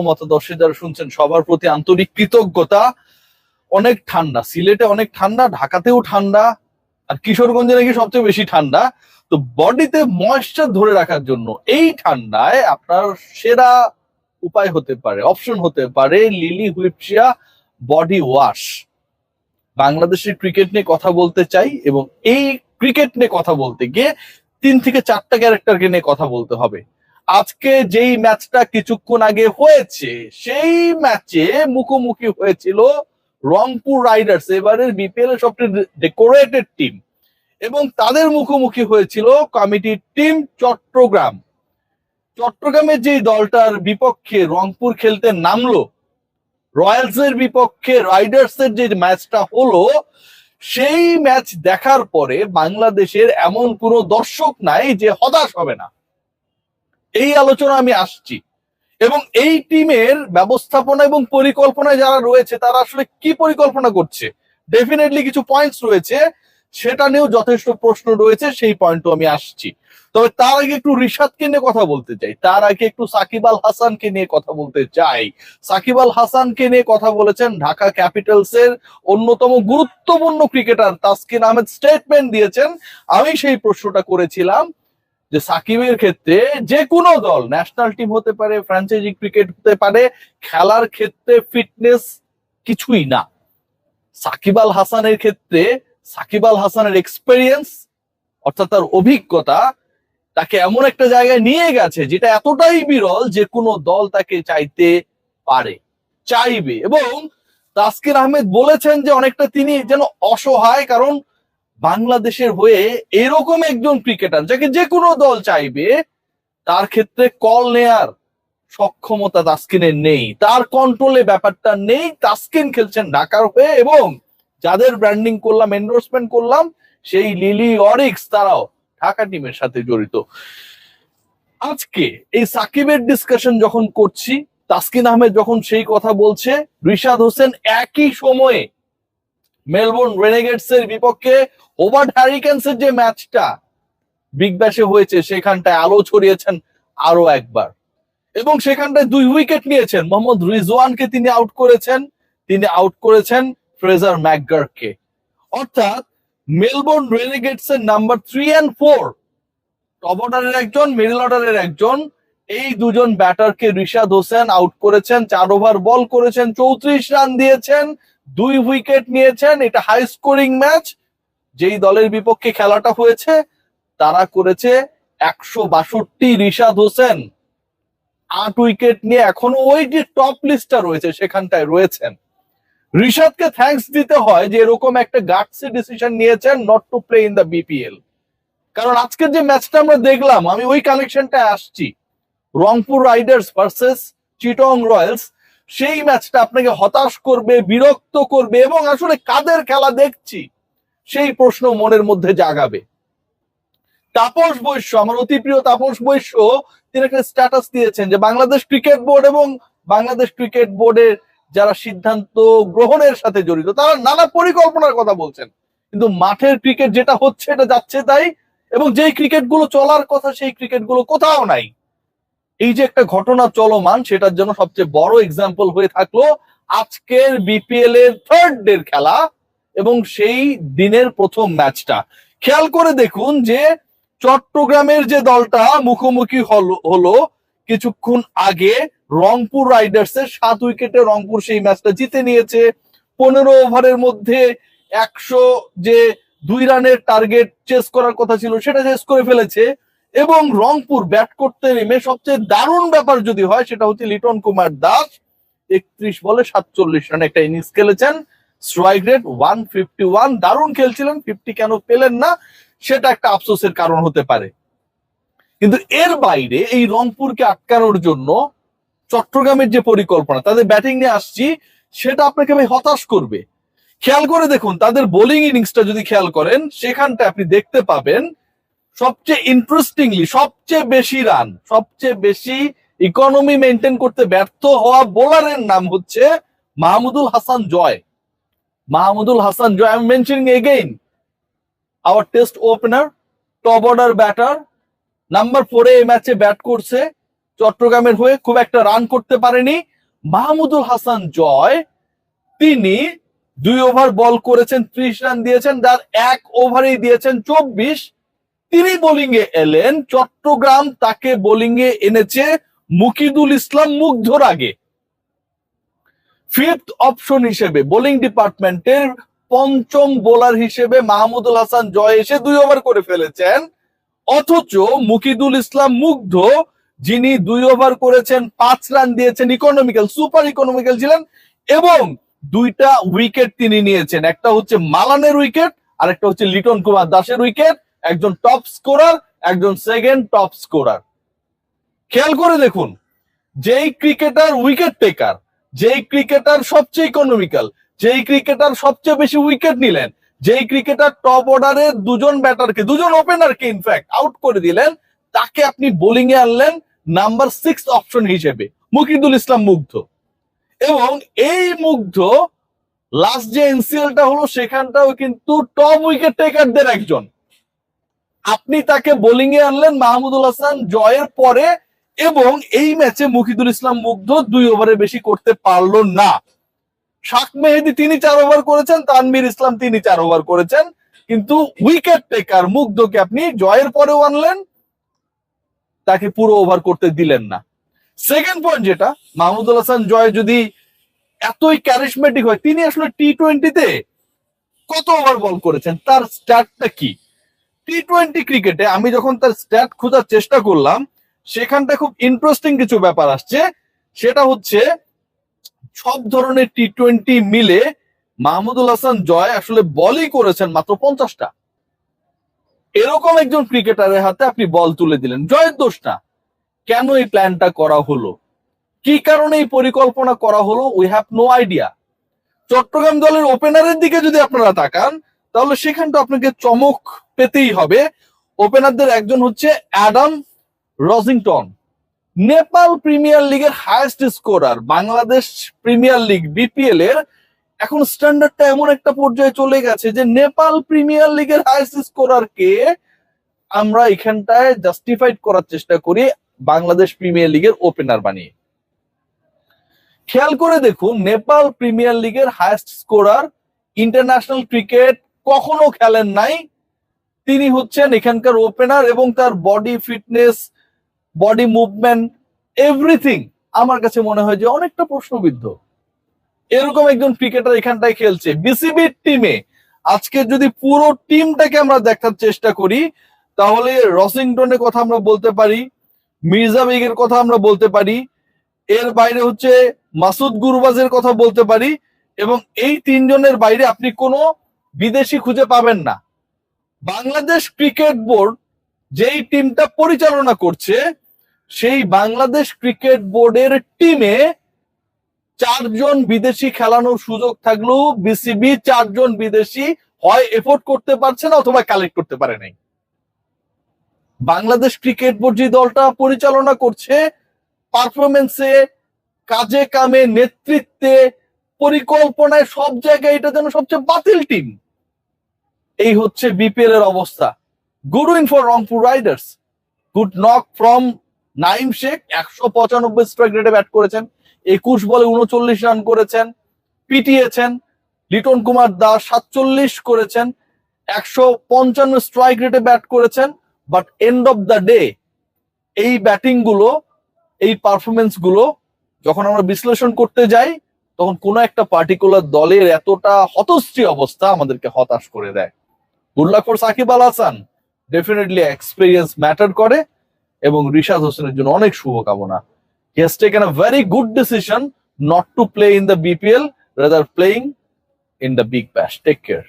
মতাদর্শী যারা শুনছেন সবার প্রতি আন্তরিক কৃতজ্ঞতা। অনেক ঠান্ডা, সিলেটে অনেক ঠান্ডা, ঢাকাতেও ঠান্ডা, আর কিশোরগঞ্জে নাকি সবচেয়ে বেশি ঠান্ডা। তো বডিতে ময়েশ্চার ধরে রাখার জন্য এই ঠান্ডায় আপনার সেরা উপায় হতে পারে, অপশন হতে পারে লিলি হুইপশিয়া বডি ওয়াশ। বাংলাদেশের ক্রিকেট নিয়ে কথা বলতে চাই, এবং এই ক্রিকেট নিয়ে কথা বলতে গিয়ে 3 থেকে 4টা ক্যারেক্টারকে নিয়ে কথা বলতে হবে। আজকে যেই ম্যাচটা কিছুক্ষণ আগে হয়েছে, সেই ম্যাচে মুখোমুখি হয়েছিল রংপুর রাইডার্স, এবারের বিপিএল এর সবচেয়ে ডেকোরেটেড টিম, এবং তাদের মুখোমুখি হয়েছিল কমিটির টিম চট্টগ্রাম। চট্টগ্রামের যে দলটার বিপক্ষে রংপুর খেলতে নামলো, রয়্যালস এর বিপক্ষে রাইডার্স এর যে ম্যাচটা হলো, সেই ম্যাচ দেখার পরে বাংলাদেশের এমন কোনো দর্শক নাই যে হতাশ হবে না। এই আলোচনা আমি আসছি, এবং এই টিমের ব্যবস্থাপনা এবং পরিকল্পনায় যারা রয়েছে তারা আসলে কি পরিকল্পনা করছে, ডেফিনেটলি কিছু পয়েন্টস রয়েছে, সেটা নিয়েও যথেষ্ট প্রশ্ন রয়েছে, সেই পয়েন্টও আমি আসছি। তবে তার আগে একটু রিশাদকে নিয়ে কথা বলতে চাই, তার আগে একটু সাকিব আল হাসানকে নিয়ে কথা বলতে চাই। সাকিব আল হাসানকে নিয়ে কথা বলেছেন ঢাকা ক্যাপিটালস এর অন্যতম গুরুত্বপূর্ণ ক্রিকেটার তাসকিন আহমেদ, স্টেটমেন্ট দিয়েছেন। আমি সেই প্রশ্নটা করেছিলাম যে সাকিবের ক্ষেত্রে যে কোনো দল, ন্যাশনাল টিম হতে পারে, ফ্র্যাঞ্চাইজি ক্রিকেট হতে পারে, খেলার ক্ষেত্রে ফিটনেস কিছুই না। সাকিব আল হাসানের ক্ষেত্রে সাকিব আল হাসানের এক্সপেরিয়েন্স, অর্থাৎ তার অভিজ্ঞতা, তাকে এমন একটা জায়গায় নিয়ে গেছে যেটা এতটাই বিরল যে কোনো দল তাকে চাইতে পারে, চাইবে। এবং তাসকিন আহমেদ বলেছেন যে অনেকটা তিনি যেন অসহায়, কারণ বাংলাদেশের হয়ে এরকম একজন ক্রিকেটার যাকে যে কোনো দল চাইবে, তার ক্ষেত্রে কল নেয়ার সক্ষমতা তাসকিনের নেই, তার কন্ট্রোলে ব্যাপারটা নেই। তাসকিন খেলছেন ঢাকার হয়ে, এবং যাদের ব্র্যান্ডিং করলাম, এন্ডোর্সমেন্ট করলাম, সেই লিলি অরিক্স তারাও ঢাকা টিমের সাথে জড়িত। আজকে এই সাকিবের ডিসকাশন যখন করছি, তাসকিন আহমেদ যখন সেই কথা বলছে, রিশাদ হোসেন একই সময়ে মেলবোর্ন রেনেগেডস এর বিপক্ষে হোবার্ট হ্যারিকেন্স এর যে ম্যাচটা বিগ ব্যাশে হয়েছে, সেখানটায় আলো ছড়িয়েছেন আরো একবার, এবং সেখানটায় 2 উইকেট নিয়েছেন। মোহাম্মদ রিজওয়ানকে তিনি আউট করেছেন ফ্রেজার ম্যাকগার্ককে। অর্থাৎ মেলবোর্ন রেনেগেডস এর নাম্বার 3 and 4, টপ অর্ডারের একজন, মিডল অর্ডারের একজন, এই দুজন ব্যাটারকে রিশাদ হোসেন আউট করেছেন। 4 ওভার বল করেছেন, 34 রান দিয়েছেন, 2 উইকেট নিয়েছেন। এটা হাই স্কোরিং ম্যাচ। যেই দলের বিপক্ষে খেলাটা হয়েছে তারা করেছে 162, রিশাদ হোসেন 8 উইকেট নিয়ে এখনো ওই যে টপ লিস্টটা রয়েছে সেখানটায় রয়েছেন। রিশাদকে থ্যাঙ্কস দিতে হয় যে এরকম একটা গাটসি ডিসিশন নিয়েছেন not to play in the BPL. কারণ আজকের যে ম্যাচটা আমরা দেখলাম, আমি ওই কানেকশনটা আসছি, রংপুর রাইডার্স ভার্সেস চিটং রয়্যালস, সেই ম্যাচটা আপনাকে হতাশ করবে, বিরক্ত করবে, এবং আসলে কাদের খেলা দেখছি সেই প্রশ্ন মনের মধ্যে জাগাবে। তাপস বৈশ্য, আমার অতি প্রিয় তাপস বৈশ্য, তিনি একটা স্ট্যাটাস দিয়েছেন যে বাংলাদেশ ক্রিকেট বোর্ড এবং বাংলাদেশ ক্রিকেট বোর্ডের যারা সিদ্ধান্ত গ্রহণের সাথে জড়িত তারা নানা পরিকল্পনার কথা বলছেন, কিন্তু মাঠের ক্রিকেট যেটা হচ্ছে এটা যাচ্ছে তাই, এবং যেই ক্রিকেট গুলো চলার কথা সেই ক্রিকেট গুলো কোথাও নাই। এই যে একটা ঘটনা চলমান, সেটার জন্য সবচেয়ে বড় এক্সাম্পল হয়ে থাকলো আজকের বিপিএল এর 3rd ডের খেলা, এবং সেই দিনের প্রথম ম্যাচটা। খেয়াল করে দেখুন যে চট্টগ্রামের যে দলটা মুখোমুখি হলো কিছুক্ষণ আগে রংপুর রাইডার্স এর, 7 উইকেটে রংপুর সেই ম্যাচটা জিতে নিয়েছে। 15 ওভারের মধ্যে 100 যে 2 রানের টার্গেট চেস করার কথা ছিল সেটা চেস করে ফেলেছে। এবং রংপুর ব্যাট করতে নেমে সবচেয়ে দারুণ ব্যাপার যদি হয় সেটা হচ্ছে লিটন কুমার দাস 31 বলে 47 রান একটা ইনিংস খেলেছেন, স্ট্রাইক রেট 151, দারুণ খেলছিলেন। 50 কেন পেলেন না সেটা একটা আফসোসের কারণ হতে পারে। কিন্তু এর বাইরে এই রংপুরকে আটকানোর জন্য চট্টগ্রামের যে পরিকল্পনা, তাদের ব্যাটিং নিয়ে আসছি, সেটা আপনাকে ভাই হতাশ করবে। খেয়াল করে দেখুন তাদের বোলিং ইনিংসটা যদি খেয়াল করেন, সেখানটা আপনি দেখতে পাবেন সবচেয়ে ইন্টারেস্টিংলি সবচেয়ে বেশি রান, সবচেয়ে বেশি ইকোনমি মেনটেন করতে ব্যর্থ হওয়া বোলারের নাম হচ্ছে Mahmudul Hasan Joy. Mahmudul Hasan Joy, I am mentioning again our test opener, top order batter, number 4 এই ম্যাচে ব্যাট করছে, চট্টগ্রামের হয়ে খুব একটা রান করতে পারেনি। মাহমুদুল হাসান জয় তিনি 2 ওভার বল করেছেন, 30 রান দিয়েছেন, যার 1 ওভারেই দিয়েছেন 24। তিনি বোলিং এ এলেন, চট্টগ্রাম তাকে বোলিং এ এনেছে মুকিদুল ইসলাম মুগ্ধর আগে। 5th অপশন হিসেবে বোলিং ডিপার্টমেন্টের 5ম বোলার হিসেবে মাহমুদুল হাসান জয় এসে 2 ওভার করে ফেলেছেন। অথচ মুকিদুল ইসলাম মুগ্ধ, যিনি 2 ওভার করেছেন, 5 রান দিয়েছেন, ইকোনমিক্যাল, সুপার ইকোনমিক্যাল ছিলেন এবং 2টা উইকেট তিনি নিয়েছেন। একটা হচ্ছে মালানের উইকেট আর একটা হচ্ছে লিটন কুমার দাসের উইকেট। একজন টপ স্কোরার, একজন সেকেন্ড টপ স্কোরার। খেয়াল করে দেখুন, যেই ক্রিকেটার উইকেট টেকার, যেই ক্রিকেটার সবচেয়ে ইকোনমিক্যাল, যেই ক্রিকেটার সবচেয়ে বেশি উইকেট নিলেন, যেই ক্রিকেটার টপ অর্ডারে 2জন ব্যাটারকে, 2জন ওপেনারকে ইনফ্যাক্ট আউট করে দিলেন, তাকে আপনি বোলিং এ আনলেন নাম্বার 6 অপশন হিসেবে, মুকিদুল ইসলাম মুগ্ধ। এবং এই মুগ্ধ লাস্ট যে এনসিএলটা হলো সেখানটাও কিন্তু টপ উইকেট টেকারদের একজন। আপনি তাকে বোলিং এ আনলেন মাহমুদুল হাসান জয়ের পরে, এবং এই ম্যাচে মুকিদুল ইসলাম মুগ্ধ 2 ওভারে বেশি করতে পারলো না। শাক মেহেদি তিনি 4 ওভার করেছেন, তানভীর ইসলাম তিনি 4 ওভার করেছেন, কিন্তু উইকেট টেকার মুগ্ধকে আপনি জয়ের পরেও আনলেন, তাকে পুরো ওভার করতে দিলেন না। সেকেন্ড পয়েন্ট যেটা, মাহমুদুল হাসান জয় যদি এতই ক্যারিশমেটিক হয়, তিনি আসলে টি-20তে কত ওভার বল করেছেন, তার স্ট্যাটটা কি? টি-20 ক্রিকেটে আমি যখন তার স্ট্যাট খোঁজার চেষ্টা করলাম, সেখানটা খুব ইন্টারেস্টিং কিছু ব্যাপার আসছে। সেটা হচ্ছে সব ধরনের টি-20 মিলে মাহমুদুল হাসান জয় আসলে বলই করেছেন মাত্র 50টা। এরকম একজন ক্রিকেটারের হাতে আপনি বল তুলে দিলেন, জয়ের দোষ না। কেন এই প্ল্যানটা করা হলো, কি কারণে এই পরিকল্পনা করা হলো, we have no idea. Chittagong দলের ওপেনারের দিকে যদি আপনারা তাকান, তাহলে সেখানটা আপনাকে চমক পেতেই হবে। ওপেনারদের একজন হচ্ছে অ্যাডাম রজিংটন, নেপাল প্রিমিয়ার লিগের highest scorer. Bangladesh premier league BPL এর এখন স্ট্যান্ডার্ডটা এমন একটা পর্যায়ে চলে গেছে যে নেপাল প্রিমিয়ার লিগের হাইয়েস্ট স্কোরারকে আমরা এখানটায় জাস্টিফাইড করার চেষ্টা করি বাংলাদেশ প্রিমিয়ার লিগের ওপেনার বানিয়ে। খেয়াল করে দেখুন, নেপাল প্রিমিয়ার লিগের হাইয়েস্ট স্কোরার, ইন্টারন্যাশনাল ক্রিকেট কখনো খেলেন নাই, তিনি হচ্ছেন এখানকার ওপেনার, এবং তার body fitness, body movement, everything আমার কাছে মনে হয় যে অনেকটা প্রশ্নবিদ্ধ। এরকম একজন ক্রিকেটার এখানটায় খেলছে বিসিবির টিমে। আজকে যদি পুরো টিমটাকে আমরা দেখার চেষ্টা করি, তাহলে রসিংটনের কথা আমরা বলতে পারি, মির্জা বেগের কথা আমরা বলতে পারি, এর বাইরে হচ্ছে মাসুদ গুরবাজের কথা বলতে পারি, এবং এই 3 জনের বাইরে আপনি কোনো বিদেশি খুঁজে পাবেন না। বাংলাদেশ ক্রিকেট বোর্ড যেই টিমটা পরিচালনা করছে, সেই বাংলাদেশ ক্রিকেট বোর্ডের টিমে 4 জন বিদেশি খেলানোর সুযোগ থাকলেও বিসিবি 4 জন বিদেশি হয় এফোর্ড করতে পারছে না অথবা কালেক্ট করতে পারে নাই। বাংলাদেশ ক্রিকেট বোর্ড যে দলটা পরিচালনা করছে, পারফরমেন্সে, কাজে কামে, নেতৃত্বে, পরিকল্পনায়, সব জায়গায় এটা যেন সবচেয়ে বাতিল টিম। এই হচ্ছে বিপিএল এর অবস্থা। Good win for Rangpur Riders, good knock from Naim Sheikh. 195 strike রেটে ব্যাট করেছেন, 21 বলে 39 রান করেছেন, পিটিয়েছেন। লিটন কুমার দাস 47 করেছেন, 155 স্ট্রাইক রেটে ব্যাট করেছেন। But end of the day এই ব্যাটিং গুলো, এই পারফরমেন্স গুলো যখন আমরা বিশ্লেষণ করতে যাই, তখন কোনো একটা পার্টিকুলার দলের এতটা হতশ্রী অবস্থা আমাদেরকে হতাশ করে দেয়। Good luck for Shakib Al Hasan, definitely experience matter করে, এবং রিশাদ হোসেনের জন্য অনেক শুভকামনা। He has taken a very good decision not to play in the BPL, rather playing in the Big Bash. Take care.